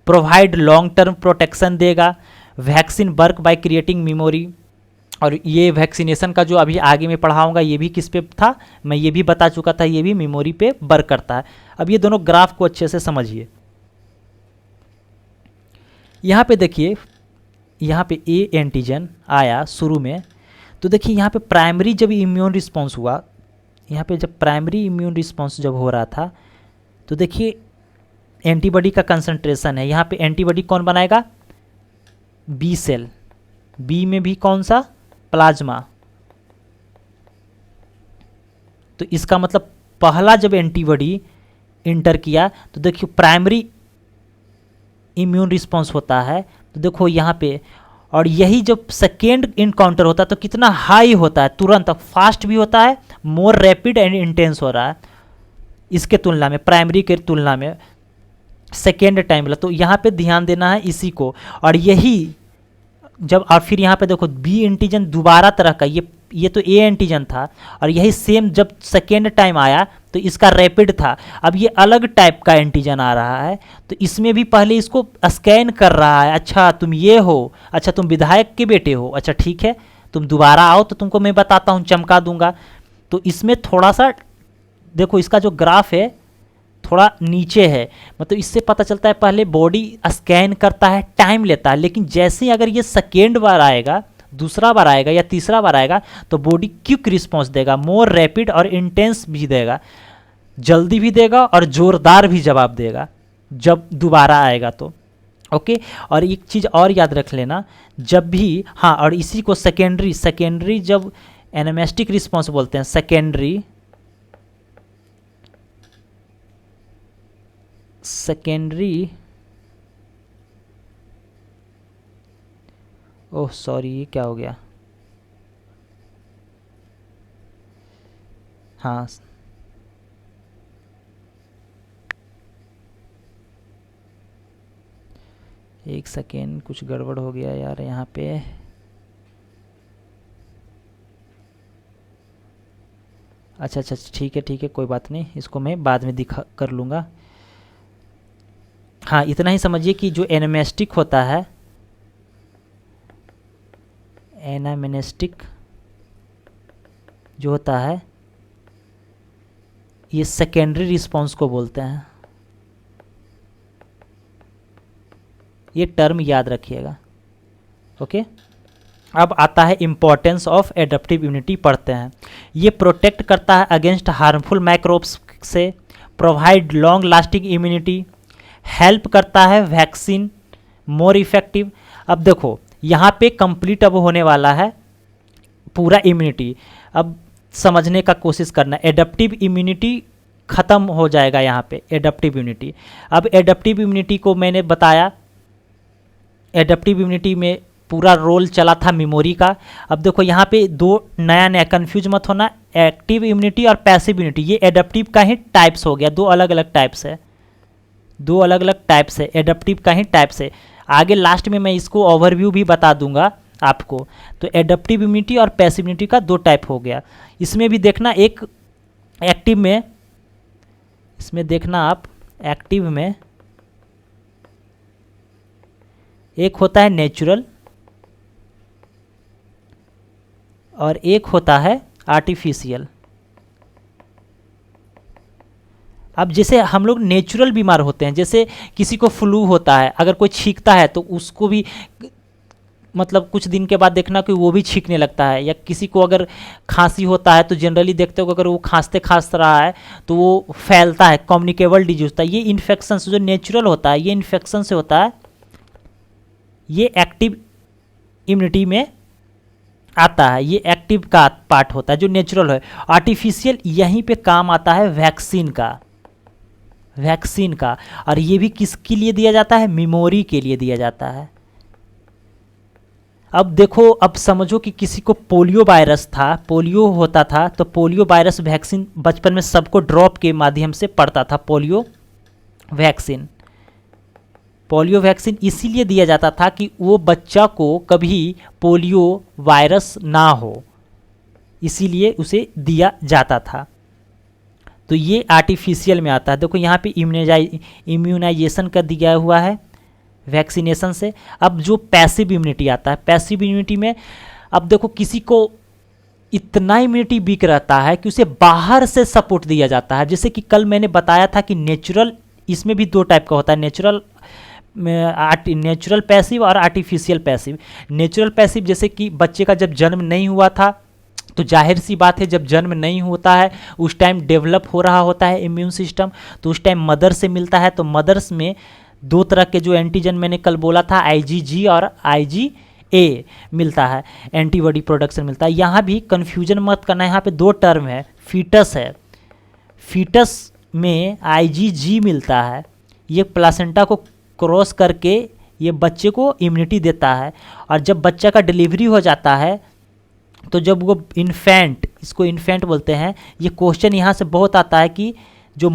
S1: प्रोवाइड लॉन्ग टर्म प्रोटेक्शन देगा। Vaccine work by creating memory. और ये वैक्सीनेशन का जो अभी आगे मैं पढ़ाऊंगा ये भी किस पे था, मैं ये भी बता चुका था, ये भी मेमोरी पे वर्क करता है। अब ये दोनों ग्राफ को अच्छे से समझिए। यहाँ पे देखिए, यहाँ पे ए एंटीजन आया शुरू में, तो देखिए यहाँ पे प्राइमरी जब इम्यून रिस्पॉन्स हुआ, यहाँ पे जब प्राइमरी इम्यून रिस्पॉन्स जब हो रहा था तो देखिए एंटीबॉडी का कंसंट्रेशन है। यहाँ पे एंटीबॉडी कौन बनाएगा, बी सेल, बी में भी कौन सा, प्लाज्मा। तो इसका मतलब पहला जब एंटीबॉडी इंटर किया तो देखिए प्राइमरी इम्यून रिस्पॉन्स होता है, तो देखो यहाँ पे, और यही जब सेकेंड इनकाउंटर होता है तो कितना हाई होता है, तुरंत फास्ट भी होता है, मोर रैपिड एंड इंटेंस हो रहा है इसके तुलना में, प्राइमरी के तुलना में सेकेंड टाइम वाला। तो यहाँ पे ध्यान देना है इसी को। और यही जब, और फिर यहाँ पे देखो बी एंटीजन दोबारा तरह का, ये तो ए एंटीजन था, और यही सेम जब सेकेंड टाइम आया तो इसका रैपिड था। अब ये अलग टाइप का एंटीजन आ रहा है, तो इसमें भी पहले इसको स्कैन कर रहा है, अच्छा तुम ये हो, अच्छा तुम विधायक के बेटे हो, अच्छा ठीक है तुम दोबारा आओ तो तुमको मैं बताता हूँ, चमका दूंगा। तो इसमें थोड़ा सा देखो इसका जो ग्राफ है थोड़ा नीचे है, मतलब इससे पता चलता है पहले बॉडी स्कैन करता है, टाइम लेता है, लेकिन जैसे ही अगर ये सेकेंड बार आएगा, दूसरा बार आएगा या तीसरा बार आएगा तो बॉडी क्विक रिस्पॉन्स देगा, मोर रैपिड और इंटेंस भी देगा, जल्दी भी देगा और ज़ोरदार भी जवाब देगा जब दोबारा आएगा तो। ओके, और एक चीज़ और याद रख लेना, जब भी, हाँ, और इसी को सेकेंडरी जब एनामेस्टिक रिस्पॉन्स बोलते हैं, सेकेंडरी ओह सॉरी ये क्या हो गया, हाँ एक सेकेंड, कुछ गड़बड़ हो गया यार यहाँ पे। अच्छा ठीक है कोई बात नहीं, इसको मैं बाद में दिखा कर लूँगा। हाँ इतना ही समझिए कि जो एनामेस्टिक होता है, एनामेनेस्टिक जो होता है ये सेकेंडरी रिस्पॉन्स को बोलते हैं, ये टर्म याद रखिएगा। ओके, अब आता है इम्पोर्टेंस ऑफ एडेप्टिव इम्यूनिटी, पढ़ते हैं। ये प्रोटेक्ट करता है अगेंस्ट हार्मफुल माइक्रोब्स से, provide long lasting immunity, help करता है वैक्सीन मोर इफेक्टिव। अब देखो यहाँ पे कंप्लीट अब होने वाला है पूरा इम्यूनिटी, अब समझने का कोशिश करना। एडेप्टिव इम्यूनिटी ख़त्म हो जाएगा यहाँ पे, एडेप्टिव इम्यूनिटी। अब एडेप्टिव इम्यूनिटी को मैंने बताया, एडेप्टिव इम्यूनिटी में पूरा रोल चला था मेमोरी का। अब देखो यहाँ पे दो नया कंफ्यूज मत होना, एक्टिव इम्यूनिटी और पैसिव इम्यूनिटी, ये एडेप्टिव का ही टाइप्स हो गया, दो अलग अलग टाइप्स है, दो अलग अलग टाइप्स है, एडेप्टिव का ही टाइप्स है। आगे लास्ट में मैं इसको ओवरव्यू भी बता दूंगा आपको। तो एडेप्टिव इम्यूनिटी और पैसिव इम्यूनिटी का दो टाइप हो गया। इसमें भी देखना, एक एक्टिव में, इसमें देखना आप एक्टिव में एक होता है नेचुरल और एक होता है आर्टिफिशियल। अब जैसे हम लोग नेचुरल बीमार होते हैं, जैसे किसी को फ्लू होता है, अगर कोई छींकता है तो उसको भी मतलब कुछ दिन के बाद देखना कि वो भी छींकने लगता है, या किसी को अगर खांसी होता है तो जनरली देखते हो अगर वो खांस रहा है तो वो फैलता है, कम्युनिकेबल डिजीज होता है। ये इन्फेक्शन जो नेचुरल होता है ये इन्फेक्शन से होता है, ये एक्टिव इम्यूनिटी में आता है, ये एक्टिव का पार्ट होता है जो नेचुरल है। आर्टिफिशियल यहीं पे काम आता है वैक्सीन का, और ये भी किसके लिए दिया जाता है, मेमोरी के लिए दिया जाता है। अब देखो, अब समझो कि किसी को पोलियो वायरस था, पोलियो होता था, तो पोलियो वायरस वैक्सीन बचपन में सबको ड्रॉप के माध्यम से पड़ता था, पोलियो वैक्सीन। पोलियो वैक्सीन इसीलिए दिया जाता था कि वो बच्चा को कभी पोलियो वायरस ना हो, इसीलिए उसे दिया जाता था। तो ये आर्टिफिशियल में आता है। देखो यहाँ पे इम्यूनाइजेशन का दिया हुआ है वैक्सीनेशन से। अब जो पैसिव इम्यूनिटी आता है, पैसिव इम्यूनिटी में अब देखो किसी को इतना इम्यूनिटी वीक रहता है कि उसे बाहर से सपोर्ट दिया जाता है। जैसे कि कल मैंने बताया था कि नेचुरल, इसमें भी दो टाइप का होता है, नेचुरल पैसिव और आर्टिफिशियल पैसिव। नेचुरल पैसिव जैसे कि बच्चे का जब जन्म नहीं हुआ था, तो जाहिर सी बात है जब जन्म नहीं होता है उस टाइम डेवलप हो रहा होता है इम्यून सिस्टम, तो उस टाइम मदर से मिलता है। तो मदर्स में दो तरह के जो एंटीजन मैंने कल बोला था, IgG और IgA मिलता है, एंटीबॉडी प्रोडक्शन मिलता है। यहाँ भी कन्फ्यूजन मत करना, यहाँ पे दो टर्म है, फीटस है, फीटस में IgG मिलता है, ये प्लासेंटा को क्रॉस करके ये बच्चे को इम्यूनिटी देता है। और जब बच्चा का डिलीवरी हो जाता है तो जब वो इन्फेंट, इसको इन्फेंट बोलते हैं, ये क्वेश्चन यहाँ से बहुत आता है कि जो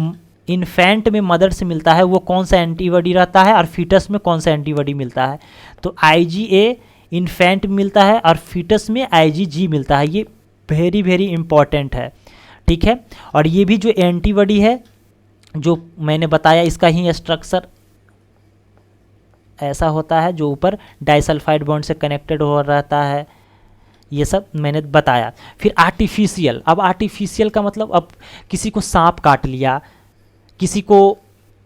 S1: इन्फेंट में मदर से मिलता है वो कौन सा एंटीबॉडी रहता है और फीटस में कौन सा एंटीबॉडी मिलता है। तो IgA इन्फेंट मिलता है और फीटस में IgG मिलता है। ये वेरी वेरी इंपॉर्टेंट है, ठीक है। और ये भी जो एंटीबॉडी है जो मैंने बताया, इसका ही स्ट्रक्चर ऐसा होता है जो ऊपर डाइसल्फाइड बॉन्ड से कनेक्टेड हो रहता है, ये सब मैंने बताया। फिर आर्टिफिशियल, अब आर्टिफिशियल का मतलब अब किसी को सांप काट लिया, किसी को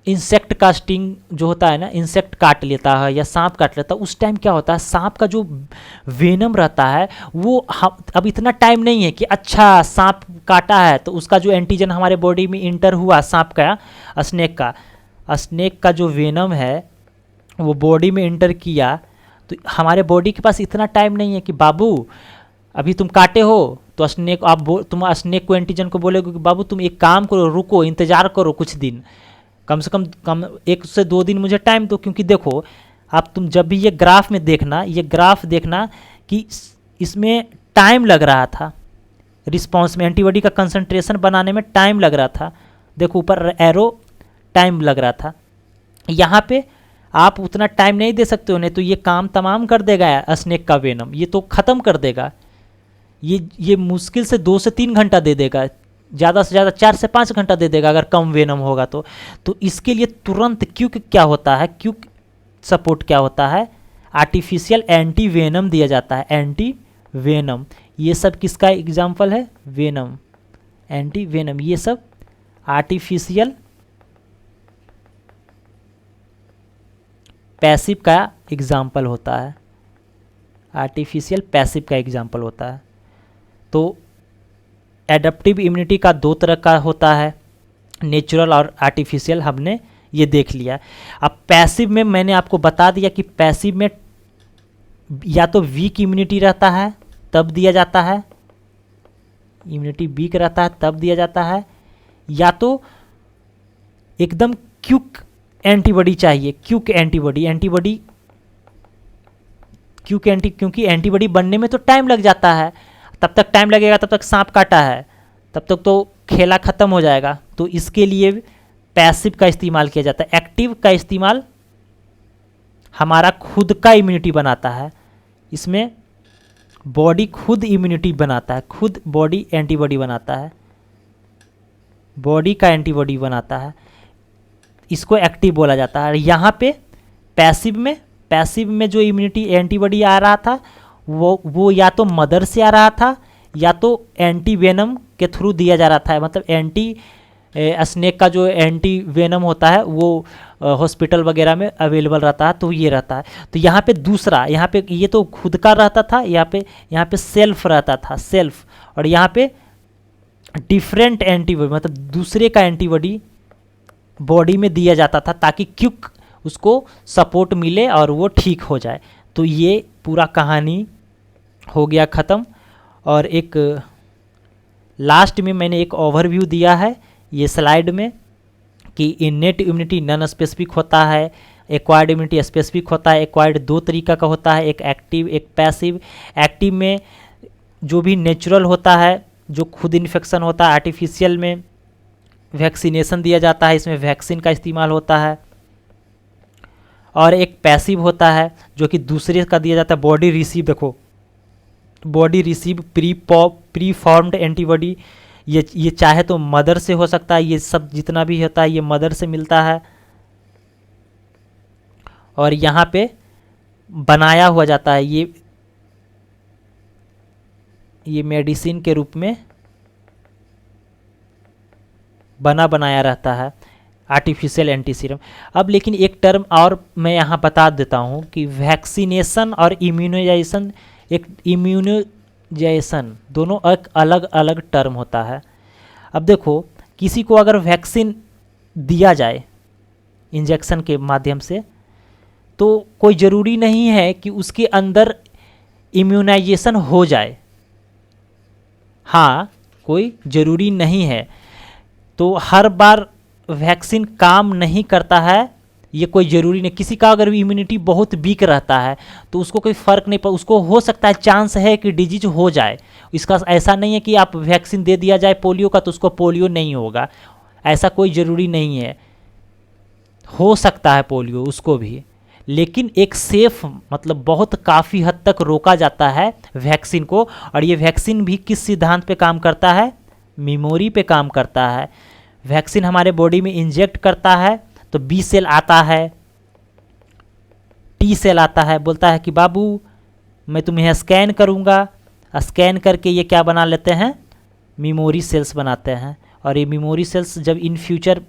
S1: इंसेक्ट का स्टिंग जो होता है ना, इंसेक्ट काट लेता है या सांप काट लेता है, उस टाइम क्या होता है सांप का जो वेनम रहता है वो अब इतना टाइम नहीं है कि अच्छा सांप काटा है तो उसका जो एंटीजन हमारे बॉडी में इंटर हुआ सांप का, स्नेक का जो वेनम है वो बॉडी में इंटर किया, तो हमारे बॉडी के पास इतना टाइम नहीं है कि बाबू अभी तुम काटे हो तो स्नेक, तुम स्नेक को एंटीजन को बोलोगे कि बाबू तुम एक काम करो, रुको, इंतज़ार करो कुछ दिन, कम से कम 1 से 2 दिन मुझे टाइम दो। क्योंकि देखो आप तुम जब भी ये ग्राफ में देखना, ये ग्राफ देखना कि इसमें टाइम लग रहा था, रिस्पॉन्स में एंटीबॉडी का कंसंट्रेशन बनाने में टाइम लग रहा था। देखो ऊपर एरो टाइम लग रहा था, यहाँ पे आप उतना टाइम नहीं दे सकते हो, नहीं तो ये काम तमाम कर देगा स्नेक का वेनम, ये तो ख़त्म कर देगा। ये मुश्किल से 2 से 3 घंटा दे देगा, ज़्यादा से ज़्यादा 4 से 5 घंटा दे देगा अगर कम वेनम होगा तो। इसके लिए तुरंत क्यूक क्या होता है, क्यूक सपोर्ट क्या होता है, आर्टिफिशियल एंटी वेनम दिया जाता है, एंटी वेनम। ये सब किसका एग्जाम्पल है, वेनम, एंटी वेनम, ये सब आर्टिफिशियल पैसिव का एग्जाम्पल होता है, आर्टिफिशियल पैसिव का एग्जाम्पल होता है। तो एडेप्टिव इम्यूनिटी का 2 तरह का होता है, नेचुरल और आर्टिफिशियल, हमने ये देख लिया। अब पैसिव में मैंने आपको बता दिया कि पैसिव में या तो वीक इम्यूनिटी रहता है तब दिया जाता है, इम्यूनिटी वीक रहता है तब दिया जाता है, या तो एकदम क्विक एंटीबॉडी चाहिए, क्विक एंटीबॉडी क्योंकि एंटीबॉडी बनने में तो टाइम लग जाता है, तब तक टाइम लगेगा, तब तक सांप काटा है, तब तक तो खेला ख़त्म हो जाएगा। तो इसके लिए पैसिव का इस्तेमाल किया जाता है। एक्टिव का इस्तेमाल हमारा खुद का इम्यूनिटी बनाता है, इसमें बॉडी खुद इम्यूनिटी बनाता है, खुद बॉडी एंटीबॉडी बनाता है, बॉडी का एंटीबॉडी बनाता है, इसको एक्टिव बोला जाता है। यहाँ पे पैसिव में जो इम्यूनिटी एंटीबॉडी आ रहा था वो या तो मदर से आ रहा था या तो एंटी वेनम के थ्रू दिया जा रहा था, मतलब स्नेक का जो एंटी वेनम होता है वो हॉस्पिटल वगैरह में अवेलेबल रहता है, तो ये रहता है। तो यहाँ पे दूसरा, यहाँ पे ये तो खुद का रहता था, यहाँ पे सेल्फ रहता था, सेल्फ, और यहाँ पे डिफरेंट एंटीबॉडी, मतलब दूसरे का एंटीबॉडी बॉडी में दिया जाता था ताकि क्विक उसको सपोर्ट मिले और वो ठीक हो जाए। तो ये पूरा कहानी हो गया ख़त्म। और एक लास्ट में मैंने एक ओवरव्यू दिया है ये स्लाइड में कि इनेट इम्यूनिटी नॉन स्पेसिफिक होता है, एक्वायर्ड इम्यूनिटी स्पेसिफिक होता है। एक्वायर्ड 2 तरीका का होता है, एक एक्टिव एक पैसिव। एक्टिव में जो भी नेचुरल होता है, जो खुद इन्फेक्शन होता है, आर्टिफिशियल में वैक्सीनेशन दिया जाता है, इसमें वैक्सीन का इस्तेमाल होता है। और एक पैसिव होता है जो कि दूसरे का दिया जाता है। बॉडी रिसीव, देखो body receive pre formed antibody, ये चाहे तो मदर से हो सकता है, ये सब जितना भी होता है ये मदर से मिलता है। और यहाँ पे बनाया हुआ जाता है, ये मेडिसिन के रूप में बना बनाया रहता है, आर्टिफिशियल एंटी सीरम। अब लेकिन एक टर्म और मैं यहाँ बता देता हूँ कि वैक्सीनेशन और इम्यूनाइजेशन, दोनों एक अलग अलग टर्म होता है। अब देखो किसी को अगर वैक्सीन दिया जाए इंजेक्शन के माध्यम से, तो कोई ज़रूरी नहीं है कि उसके अंदर इम्यूनाइजेशन हो जाए। हाँ, कोई ज़रूरी नहीं है, तो हर बार वैक्सीन काम नहीं करता है, ये कोई ज़रूरी नहीं। किसी का अगर इम्यूनिटी बहुत वीक रहता है तो उसको कोई फ़र्क नहीं पड़ता, उसको हो सकता है, चांस है कि डिजीज हो जाए। इसका ऐसा नहीं है कि आप वैक्सीन दे दिया जाए पोलियो का तो उसको पोलियो नहीं होगा, ऐसा कोई ज़रूरी नहीं है। हो सकता है पोलियो उसको भी, लेकिन एक सेफ, मतलब बहुत काफ़ी हद तक रोका जाता है वैक्सीन को। और ये वैक्सीन भी किस सिद्धांत पे काम करता है? मेमोरी पे काम करता है। वैक्सीन हमारे बॉडी में इंजेक्ट करता है तो बी सेल आता है, टी सेल आता है, बोलता है कि बाबू मैं तुम्हें स्कैन करूँगा। स्कैन करके ये क्या बना लेते हैं? मेमोरी सेल्स बनाते हैं। और ये मेमोरी सेल्स जब इन फ्यूचर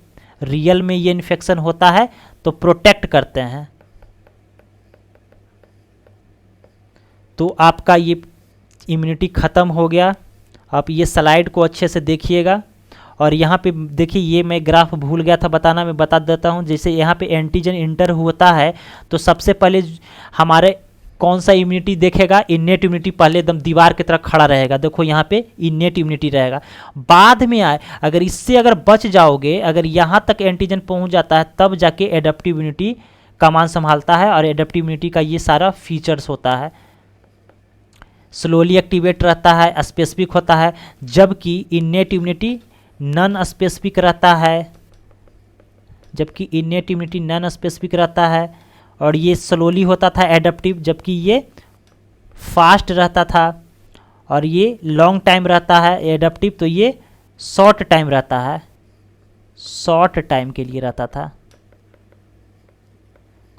S1: रियल में ये इन्फेक्शन होता है तो प्रोटेक्ट करते हैं। तो आपका ये इम्यूनिटी ख़त्म हो गया। आप ये स्लाइड को अच्छे से देखिएगा। और यहाँ पे देखिए, ये मैं ग्राफ भूल गया था बताना, मैं बता देता हूँ। जैसे यहाँ पे एंटीजन इंटर होता है तो सबसे पहले हमारे कौन सा इम्यूनिटी देखेगा? इन्नेट इम्यूनिटी पहले एकदम दीवार की तरह खड़ा रहेगा। देखो यहाँ पे इन्नेट इम्यूनिटी रहेगा। बाद में आए अगर इससे अगर बच जाओगे, अगर यहाँ तक एंटीजन पहुँच जाता है तब जाके एडेप्टिव इम्यूनिटी कमान संभालता है। और एडेप्टिव इम्यूनिटी का ये सारा फीचर्स होता है। स्लोली एक्टिवेट रहता है, स्पेसिफिक होता है, जबकि इन्नेट इम्यूनिटी नॉन स्पेसिफिक रहता है। जबकि इन्नेट इम्यूनिटी नॉन स्पेसिफिक रहता है। और ये स्लोली होता था एडेप्टिव, जबकि ये फास्ट रहता था। और ये लॉन्ग टाइम रहता है एडेप्टिव, तो ये शॉर्ट टाइम रहता है, शॉर्ट टाइम के लिए रहता था।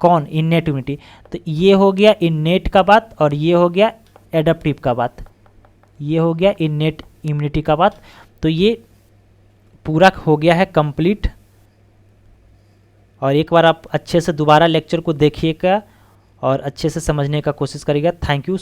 S1: कौन? Innate immunity. तो ये हो गया इन्नेट का बात, और ये हो गया एडेप्टिव का बात, ये हो गया इन्नेट इम्यूनिटी का बात। तो ये पूरा हो गया है कंप्लीट। और एक बार आप अच्छे से दोबारा लेक्चर को देखिएगा और अच्छे से समझने का कोशिश करिएगा। Thank you.